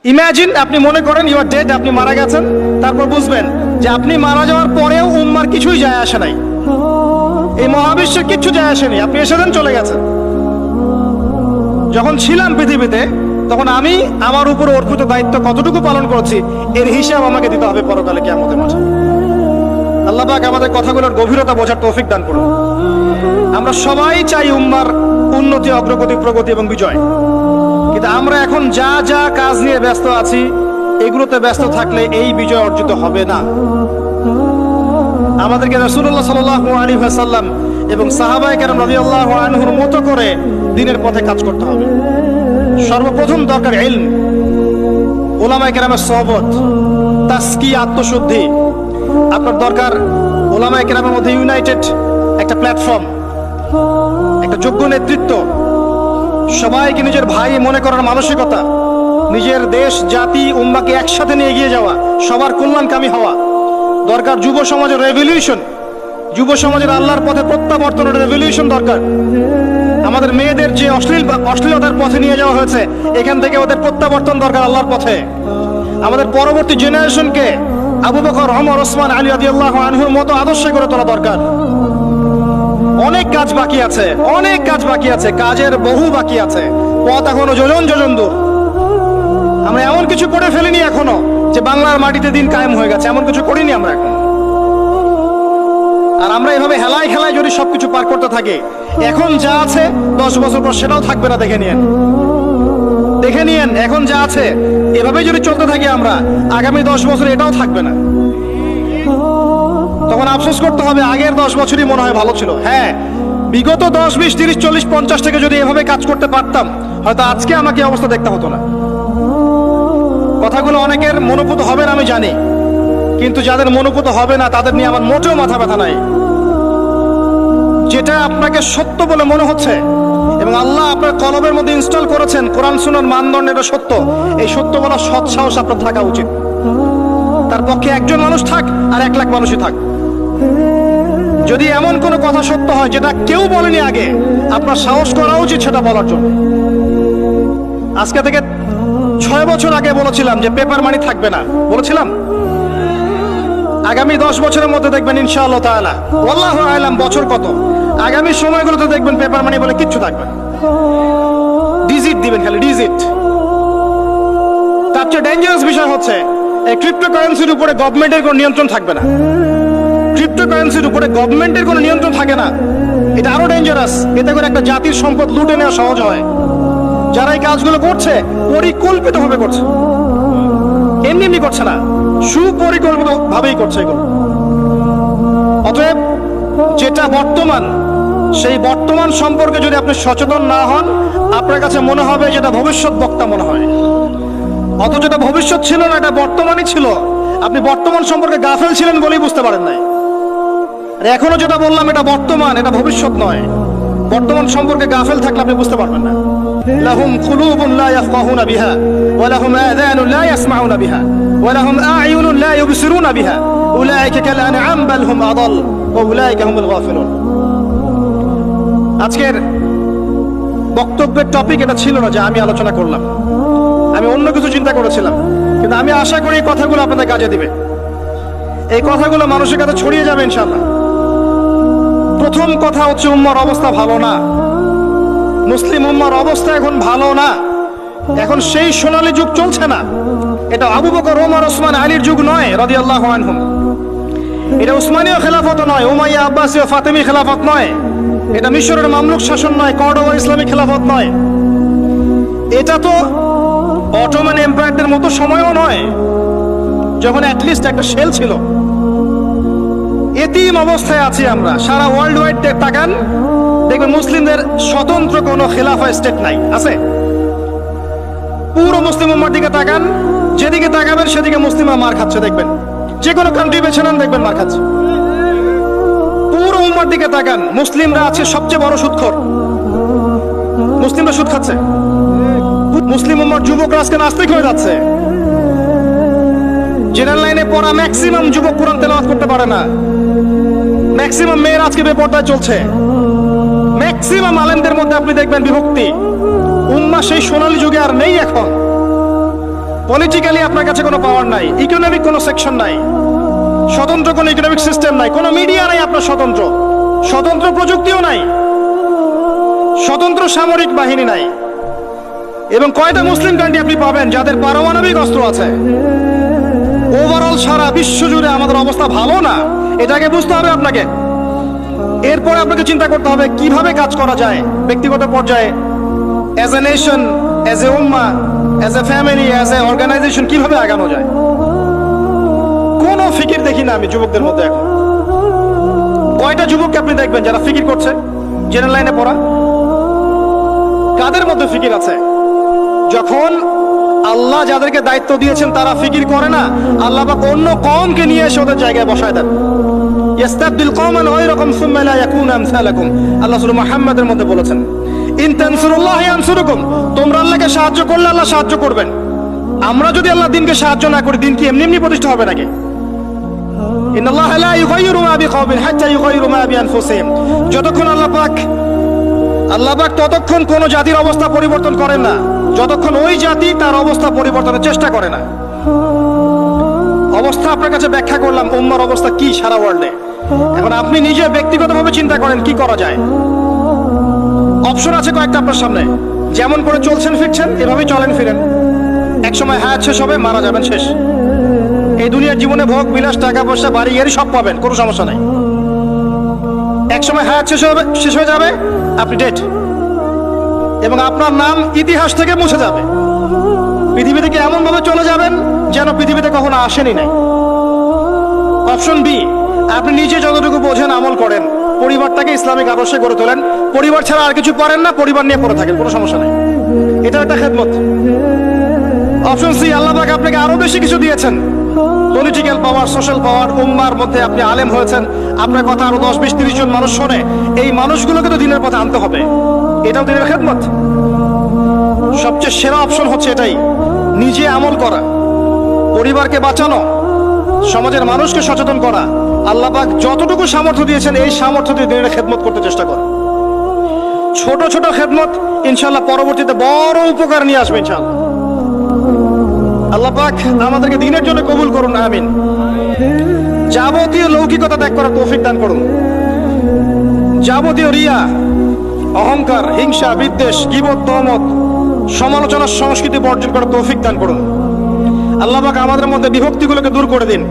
Imagine, আপনি মনে করেন ইউ আর ডেড, আপনি মারা গেছেন, তারপর বুঝবেন যে আপনি মারা যাওয়ার পরেও উম্মার কিছুই যায় আসে নাই, এই মহাবিশ্বের কিচ্ছু যায় আসেনি, আপনি এসেছেন চলে গেছেন। যখন ছিলাম পৃথিবীতে তখন আমি আমার উপর অর্পিত দায়িত্ব কতটুকু পালন করেছি এর হিসাব আমাকে দিতে হবে পরকালে কিয়ামতের মাঠে। আল্লাহ পাক আমাদের কথাগুলোর গভীরতা বোঝার তৌফিক দান করুন। আমরা সবাই চাই উম্মার উন্নতি, অগ্রগতি, প্রগতি এবং বিজয়, কিন্তু আমরা এখন যা যা কাজ নিয়ে ব্যস্ত আছি এগুলোতে ব্যস্ত থাকলে এই বিজয় অর্জিত হবে না। আমাদেরকে রাসূলুল্লাহ সাল্লাল্লাহু আলাইহি ওয়াসাল্লাম এবং সাহাবায়ে কেরাম রাদিয়াল্লাহু আনহুর মতো করে দ্বীনের পথে কাজ করতে হবে। সর্বপ্রথম দরকার ইলম, উলামায়ে কেরামের সোহবত, তাসকিয়া, আত্মশুদ্ধি। আপনার দরকার উলামায়ে কেরামের মধ্যে ইউনাইটেড একটা প্ল্যাটফর্ম, একটা যোগ্য নেতৃত্ব, সবাইকে নিজের ভাই মনে করার মানসিকতা, নিজের দেশ, জাতি, উম্মাকে একসাথে নিয়ে এগিয়ে যাওয়া, সবার কল্যাণকামী হওয়া। দরকার যুব সমাজের রেভলিউশন, যুব সমাজের আল্লাহর পথে প্রত্যাবর্তনের রেভলিউশন দরকার। আমাদের মেয়েদের যে অশ্লীলতার পথে নিয়ে যাওয়া হয়েছে এখান থেকে ওদের প্রত্যাবর্তন দরকার আল্লাহর পথে। আমাদের পরবর্তী জেনারেশনকে আবু বকর, ওমর, ওসমান, আলী রাদিয়াল্লাহু আনহুর মতো আদর্শ করে তোলা দরকার। অনেক কাজ বাকি আছে, অনেক কাজ বাকি আছে, কাজের বহু বাকি আছে, পথ এখনো যোজন যোজন দূর। আমরা এমন কিছু করে ফেলিনি এখনো যে বাংলার মাটিতে দিন কায়েম হয়ে গেছে, এমন কিছু করিনি আমরা এখন। আর আমরা এভাবে হেলায় খেলায় যদি সবকিছু পার করতে থাকি, এখন যা আছে 10 বছর পর সেটাও থাকবে না। দেখে নিয়েন, দেখে নিয়েন, এখন যা আছে এভাবে যদি চলতে থাকি আমরা, আগামী 10 বছর এটাও থাকবে না। তখন আফসোস করতে হবে আগের 10 বছরই মনে হয় ভালো ছিল। হ্যাঁ, বিগত 10, 20, 30, 40, 50 থেকে যদি এভাবে কাজ করতে পারতাম হয়তো আজকে আমাকে অবস্থা দেখতে হতো না। কথাগুলো অনেকের মনোপুত হবে না আমি জানি, কিন্তু যাদের মনোপুত হবে না তাদের নিয়ে আমার মোটেও মাথা ব্যথা নাই। যেটা আপনাকে সত্য বলে মনে হচ্ছে এবং আল্লাহ আপনার কলবের মধ্যে ইনস্টল করেছেন কোরআন সুন্নাহর মানদণ্ডে এটা সত্য, এই সত্য বলা সৎ সাহস আপনার থাকা উচিত। তার পক্ষে একজন মানুষ থাক আর 1 লাখ মানুষই থাক, যদি এমন কোনো কথা সত্য হয় যেটা কেউ বলেনি আগে, আপনার সাহস করা উচিত সেটা বলার জন্য। আজকে থেকে 6 বছর আগে বলেছিলাম যে পেপার মানি থাকবে না, বলেছিলাম। আগামী 10 বছরের মধ্যে দেখবেন ইনশাআল্লাহ তাআলা, আল্লাহু আ'লাম বছর কত, আগামী সময়গুলোতে দেখবেন পেপার মানি বলে কিচ্ছু থাকবে না। ডিজিট দিবেন, খালি ডিজিট। তার চেয়ে ডেঞ্জারাস বিষয় হচ্ছে এই ক্রিপ্টোকারেন্সির উপরে গভর্নমেন্টের কোনো নিয়ন্ত্রণ থাকবে না। ক্রিপ্টোকারেন্সির উপরে গভর্নমেন্টের কোনো নিয়ন্ত্রণ থাকে না, এটা আরো ডেঞ্জারাস। এতে করে একটা জাতির সম্পদ লুটে নেওয়া সহজ হয়। যারা এই কাজগুলো করছে পরিকল্পিতভাবে করছে, এমনি এমনি করছে না, সুপরিকল্পিত ভাবেই করছে এগুলো। অতএব যেটা বর্তমান, সেই বর্তমান সম্পর্কে যদি আপনি সচেতন না হন, আপনার কাছে মনে হবে যেটা ভবিষ্যৎ বক্তা মনে হয়, অথচ এটা ভবিষ্যৎ ছিল না, এটা বর্তমানই ছিল। আপনি বর্তমান সম্পর্কে গাফেল ছিলেন বলেই বুঝতে পারেন নাই। আর এখনো যেটা বললাম এটা বর্তমান, এটা ভবিষ্যৎ নয়। বর্তমান সম্পর্কে গাফেল থাকলে আপনি বুঝতে পারবেন না। লাহুম কুলুবুন লা ইয়াফকাহুনা বিহা ওয়া লাহুম আযানুন লা ইয়াসমাউনা বিহা ওয়া লাহুম আ'য়ুনুন লা ইউবসিরুনা বিহা উলাইকা কাল আনআম বাল হুম আদাল ওয়া উলাইকা হুমুল গাফিলুন। আজকের বক্তব্যের টপিক এটা ছিল না যে আমি আলোচনা করলাম, আমি অন্য কিছু চিন্তা করেছিলাম, কিন্তু আমি আশা করি এই কথাগুলো আপনাদের কাজে দিবে, এই কথাগুলো মানুষের কাছে ছড়িয়ে যাবে ইনশাআল্লাহ। প্রথম কথা হচ্ছে উম্মার অবস্থা ভালো না, মুসলিম উম্মার অবস্থা এখন ভালো না। এখন সেই সোনালী যুগ চলছে না। এটা আবু বকর, ওমর, ওসমান, আলীর যুগ নয় রাদিয়াল্লাহু আনহুম। এটা উসমানীয় খেলাফত নয়, উমাইয়া, আব্বাসীয়, ফাতেমি খেলাফত নয়। এটা মিশরের মামলুক শাসন নয়, কর্ডোবা ইসলামিক খেলাফত নয়। এটা তো অটোমান এম্পায়ারদের মতো সময়ও নয় যখন অ্যাটলিস্ট একটা শেল ছিল। এতিম অবস্থায় আছি আমরা। সারা ওয়ার্ল্ড ওয়াইড তাকান, দেখবেন মুসলিমদের স্বতন্ত্র কোনো খেলাফা স্টেট নাই, আছে? পুরো মুসলিম উম্মার দিকে তাকান, যেদিকে তাকাবেন সেদিকে মুসলিমরা মার খাচ্ছে দেখবেন। যে কোনো কান্ট্রি বেছে নেন, দেখবেন মার খাচ্ছে। পুরো উম্মার দিকে তাকান, মুসলিমরা আছে সবচেয়ে বড় সুদখোর, মুসলিমরা সুদ খাচ্ছে। মুসলিম উম্মার যুবকরা আজকে নাস্তিক হয়ে যাচ্ছে। জেনারেল লাইনে পড়া ম্যাক্সিমাম যুবক কোরআন তেলাওয়াত করতে পারে না। ম্যাক্সিমাম মেয়ের আজকে বেপরদায় চলছে। ম্যাক্সিমাম আলেমদের মধ্যে আপনি দেখবেন বিভক্তি। উম্মাহ সেই সোনালী যুগে আর নেই এখন। পলিটিক্যালি আপনার কাছে কোনো পাওয়ার নাই, ইকোনমিক কোনো সেকশন নাই, স্বতন্ত্র কোনো ইকোনমিক সিস্টেম নাই, কোনো মিডিয়া নাই আপনার স্বতন্ত্র, স্বতন্ত্র প্রযুক্তিও নাই, স্বতন্ত্র সামরিক বাহিনী নাই। এবং কয়টা মুসলিম কান্ট্রি আপনি পাবেন যাদের পারমাণবিক অস্ত্র আছে? ওভারঅল সারা বিশ্ব জুড়ে আমাদের অবস্থা ভালো না, এটাকে বুঝতে হবে আপনাকে। এরপরে আপনাকে চিন্তা করতে হবে কিভাবে কাজ করা যায় ব্যক্তিগত পর্যায়ে, as a nation, as a উম্মাহ, as a family, as a organization, কিভাবে আগানো যায়। কোনো ফিকির দেখি না আমি যুবকদের মধ্যে এখন। কয়টা যুবককে আপনি দেখবেন যারা ফিকির করছে? জেনারেল লাইনে পড়া কাদের মধ্যে ফিকির আছে? যখন আল্লাহ যাদেরকে দায়িত্ব দিয়েছেন তারা ফিকির করে না, আল্লাহ পাক অন্য কওমকে নিয়ে এসে ওদের জায়গায় বসায় দেন। ইস্তাবদিল কওমান গায়রাকুম সুম্মা লা ইয়াকুনু আমসালাকুম, আল্লাহ সূরা মুহাম্মাদের মধ্যে বলেছেন, ইন তানসুরুল্লাহ ইয়ানসুরুকুম, তোমরা আল্লাহকে সাহায্য করলে আল্লাহ সাহায্য করবেন। আমরা যদি আল্লাহ দিনকে সাহায্য না করি, দিন কি এমনি এমনি প্রতিষ্ঠা হবে নাকি? ইন্নাল্লাহা লা ইউগাইয়িরু মা বিকওমিন হাত্তা ইউগাইয়িরু মা বিআনফুসিহিম, যতক্ষণ আল্লাহ পাক ততক্ষণ কোন জাতির অবস্থা পরিবর্তন করেন না যতক্ষণ ওই জাতি তার অবস্থা পরিবর্তনের চেষ্টা করে না। অবস্থা আপনার কাছে ব্যাখ্যা করলাম, উম্মার অবস্থা কি সারা ওয়ার্ল্ডে। এখন আপনি নিজে ব্যক্তিগতভাবে চিন্তা করেন কি করা যায়। অপশন আছে কয়েকটা আপনার সামনে, যেমন করে চলছেন ফিরছেন এভাবেই চলেন ফিরেন। এক সময় হায়াত শেষ হবে, মারা যাবেন, শেষ। এই দুনিয়ার জীবনে ভোগ বিলাস, টাকা পয়সা, বাড়ি গাড়ি সব পাবেন, কোনো সমস্যা নাই। এক সময় হায়াত শেষ হয়ে যাবে, আপনি ডেড, এবং আপনার নাম ইতিহাস থেকে মুছে যাবে। পৃথিবী থেকে এমন ভাবে চলে যাবেন যেন পৃথিবীতে কখনো আসেনি নাই। অপশন বি, আপনি নিজে যতটুকু বোঝেন আমল করেন, পরিবারটাকে ইসলামিক আদর্শে গড়ে তোলেন, পরিবার ছাড়া আর কিছু করেন না, পরিবার নিয়ে পড়ে থাকেন, কোনো সমস্যা নেই, এটা একটা খেদমত। অপশন সি, আল্লাহ পাক আপনাকে আরো বেশি কিছু দিয়েছেন, পলিটিক্যাল পাওয়ার, সোশ্যাল পাওয়ার, উম্মার মধ্যে আপনি আলেম হয়েছেন, আপনার কথা আরো 10, 20, 30 জন মানুষ শোনে, এই মানুষগুলোকে তো দিনের পথে আনতে হবে, এটাও দিনের খেদমত। সবচেয়ে সেরা অপশন হচ্ছে এটাই, নিজে আমল করা, পরিবারকে বাঁচানো, সমাজের মানুষকে সচেতন করা। আল্লাহ পাক যতটুকু সামর্থ্য দিয়েছেন এই সামর্থ্য দিয়ে দিনের খেদমত করতে চেষ্টা কর। ছোট ছোট খেদমত ইনশাআল্লাহ পরবর্তীতে বড় উপকার নিয়ে আসবে ইনশাআল্লাহ। আল্লাহ পাক আমাদেরকে দিনের জন্য কবুল করুন, আমিন। যাবতীয় লৌকিকতা ত্যাগ করার তৌফিক দান করুন, যাবতীয় রিয়া, অহংকার, হিংসা, বিদ্বেষ, গীবত, তহমত, সমালোচনার সংস্কৃতি বর্জন করার তৌফিক দান করুন। আল্লাহ পাক আমাদের মধ্যে বিভক্তিগুলোকে দূর করে দিন।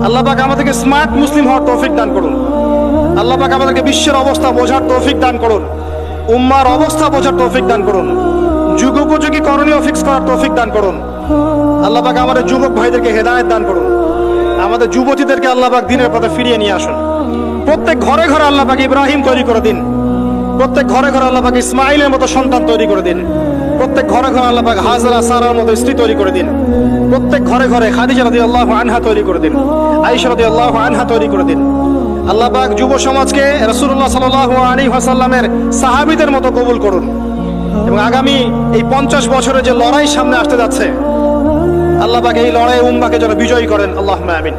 আল্লাহ পাক আমাদেরকে স্মার্ট মুসলিম হওয়ার তৌফিক দান করুন। আল্লাহ পাক আমাদেরকে বিশ্বের অবস্থা বোঝার তৌফিক দান করুন, উম্মার অবস্থা বোঝার তৌফিক দান করুন, যুগোপযোগী করণীয় ফিক্স করার তৌফিক দান করুন। আল্লাহ পাক আমাদের যুবক ভাইদেরকে হেদায়েত দান করুন, আমাদের যুবতীদেরকে আল্লাহ পাক দিনের পথে ফিরিয়ে নিয়ে আসুন। প্রত্যেক ঘরে ঘরে আল্লাহ পাক ইব্রাহিম তৈরি করে দিন, প্রত্যেক ঘরে ঘরে আল্লাহ পাক ইসমাইলের মতো সন্তান তৈরি করে দিন, প্রত্যেক ঘরে ঘরে আল্লাহ পাক হাজরা, সারার মতো স্ত্রী তৈরি করে দিন, প্রত্যেক ঘরে ঘরে খাদিজা রাদিয়াল্লাহু আনহা তৈরি করে দিন, আয়েশা রাদিয়াল্লাহু আনহা তৈরি করে দিন। আল্লাহ পাক যুব সমাজকে রাসূলুল্লাহ সাল্লাল্লাহু আলাইহি ওয়াসাল্লামের সাহাবীদের মতো কবুল করুন, এবং আগামী এই 50 বছরে যে লড়াই সামনে আসতে যাচ্ছে, আল্লাহ পাক এই লড়াই উম্মাহকে যেন বিজয়ী করেন, আল্লাহুম্মা আমিন।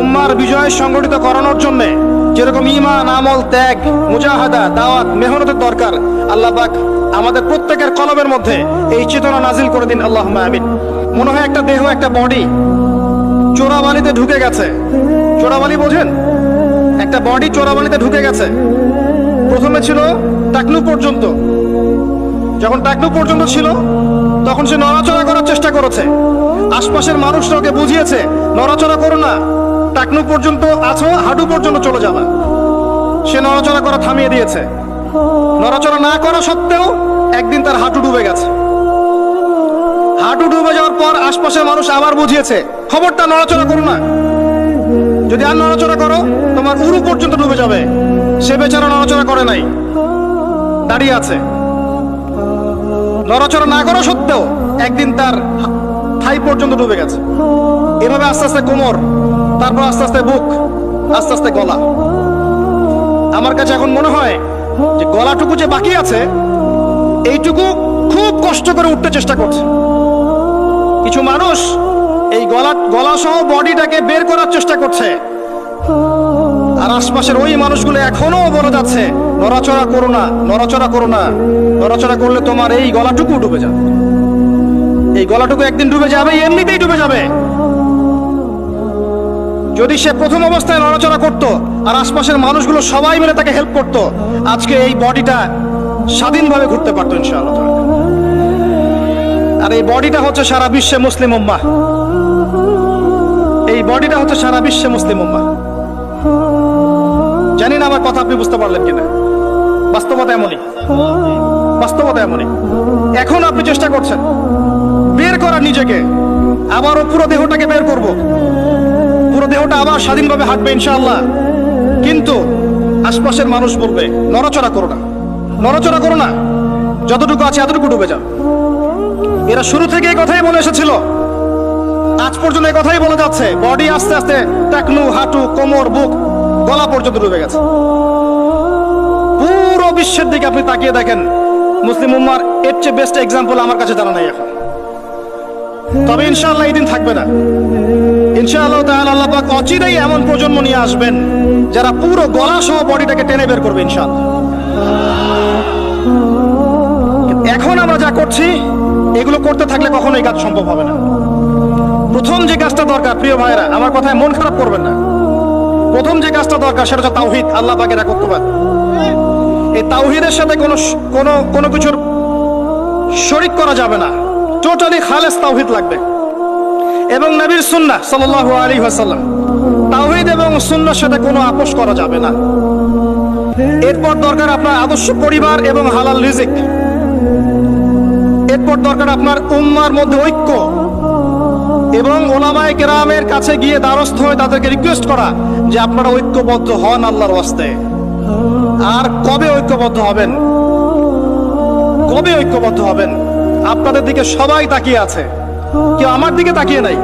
উম্মার বিজয় সংগঠিত করানোর জন্য যেরকম ঈমান, আমল, ত্যাগ, মুজাহাদা, দাওয়াত, মেহনতের দরকার, আল্লাহ পাক আমাদের প্রত্যেকের কলবের মধ্যে এই চেতনা নাজিল করে দিন, আল্লাহুম্মা আমিন। মনে হয় একটা দেহ, একটা বডি চোরাবালিতে ঢুকে গেছে। চোরাবালি বোঝেন? একটা বডি চোরাবালিতে ঢুকে গেছে। প্রথমে ছিল টাকনু পর্যন্ত, যখন টাকনু পর্যন্ত ছিল তখন সে নড়াচড়া করার চেষ্টা করেছে, আশপাশের মানুষরা ওকে বুঝিয়েছে নড়াচড়া করো না, টাকনু পর্যন্ত আছো, হাঁটু পর্যন্ত চলে যাবা। সে নড়াচড়া করা থামিয়ে দিয়েছে। নড়াচড়া না করা সত্ত্বেও একদিন তার হাঁটু ডুবে গেছে। হাঁটু ডুবে যাওয়ার পর আশপাশের মানুষ আবার বুঝিয়েছে খবরটা নড়াচড়া করো না, যদি আর নড়াচড়া করো তোমার উরু পর্যন্ত ডুবে যাবে। সে বেচারা নড়াচড়া করে নাই, দাঁড়িয়ে আছে। নড়াচড়া না করা সত্ত্বেও একদিন তার থাই পর্যন্ত ডুবে গেছে। এভাবে আস্তে আস্তে কোমর, তারপর আস্তে আস্তে বুক, আস্তে আস্তে গলা। আমার কাছে এখন মনে হয় যে গলাটুকু যে বাকি আছে এইটুকু খুব কষ্ট করে উঠতে চেষ্টা করছে। কিছু মানুষ এই গলা সহ বডিটাকে বের করার চেষ্টা করছে, আর আশপাশের ওই মানুষগুলো এখনো বলে যাচ্ছে নড়াচড়া করো না, নড়াচড়া করো না, নড়াচড়া করলে তোমার এই গলাটুকু ডুবে যাবে। এই গলাটুকু একদিন ডুবে যাবে, এমনিতেই ডুবে যাবে। যদি সে প্রথম অবস্থায় নড়াচড়া করত আর আশপাশের মানুষগুলো সবাই মিলে তাকে হেল্প করত, আজকে এই বডিটা স্বাধীনভাবে ঘুরতে পারতো ইনশাআল্লাহ। আর এই বডিটা হচ্ছে সারা বিশ্বে মুসলিম উম্মাহ, এই বডিটা হচ্ছে সারা বিশ্বে মুসলিম উম্মাহ। জানি না আমার কথা আপনি বুঝতে পারলেন কিনা। বাস্তবতা এমনই, বাস্তবতা এমনই। এখন আপনি চেষ্টা করছেন বের করার নিজেকে, আবারও পুরো দেহটাকে বের করব, পুরো দেহটা আবার স্বাধীনভাবে হাঁটবে ইনশাআল্লাহ। কিন্তু আশপাশের মানুষ বলবে নড়াচড়া করো না, নড়াচড়া করো না, যতটুকু আছে এতটুকু ডুবে যাও। এরা শুরু থেকে এই কথাই বলে এসেছিল, আজ পর্যন্ত এই কথাই বলে যাচ্ছে। বডি আস্তে আস্তে টাকনু, হাঁটু, কোমর, বুক, গলা পর্যন্ত ডুবে গেছে। পুরো বিশ্বের দিকে আপনি তাকিয়ে দেখেন, মুসলিম উম্মার এর চেয়ে বেস্ট এক্সাম্পল আমার কাছে জানা নাই এখন। তবে ইনশাআল্লাহ এই দিন থাকবে না। ইনশাআল্লাহ তাআলা আল্লাহ পাক অচিরেই এমন প্রজন্ম নিয়ে আসবেন যারা পুরো গলা সহ বডিটাকে টেনে বের করবে ইনশাআল্লাহ। এখন আমরা যা করছি এগুলো করতে থাকলে কখনো এই কাজ সম্ভব হবে না। প্রথম যে কাজটা দরকার, প্রিয় ভাইরা, আমার কথায় মন খারাপ করবেন না, প্রথম যে কাজটা দরকার সেটা হচ্ছে তাওহীদ, আল্লাহ পাকের একত্ববাদ। এই তাওহীদের সাথে কোনো কিছুর শরীক করা যাবে না, টোটালি খালেস তাওহীদ লাগবে। এবং নবীর সুন্নাহ সাল্লাল্লাহু আলাইহি ওয়াসাল্লাম, তাওহীদ এবং সুন্নাহর সাথে কোনো আপোষ করা যাবে না। এরপর দরকার আপনার আদর্শ পরিবার এবং হালাল রিজিক। এরপর দরকার আপনার উম্মার মধ্যে ঐক্য এবং উলামায়ে কেরামের কাছে গিয়ে দ্বারস্থ হয়ে তাদেরকে রিকোয়েস্ট করা যে আপনারা ঐক্যবদ্ধ হন আল্লাহর ওয়াস্তে। আর কবে ঐক্যবদ্ধ হবেন, কবে ঐক্যবদ্ধ হবেন? আপনাদের দিকে সবাই তাকিয়ে আছে, কেউ আমার দিকে তাকিয়ে নাই।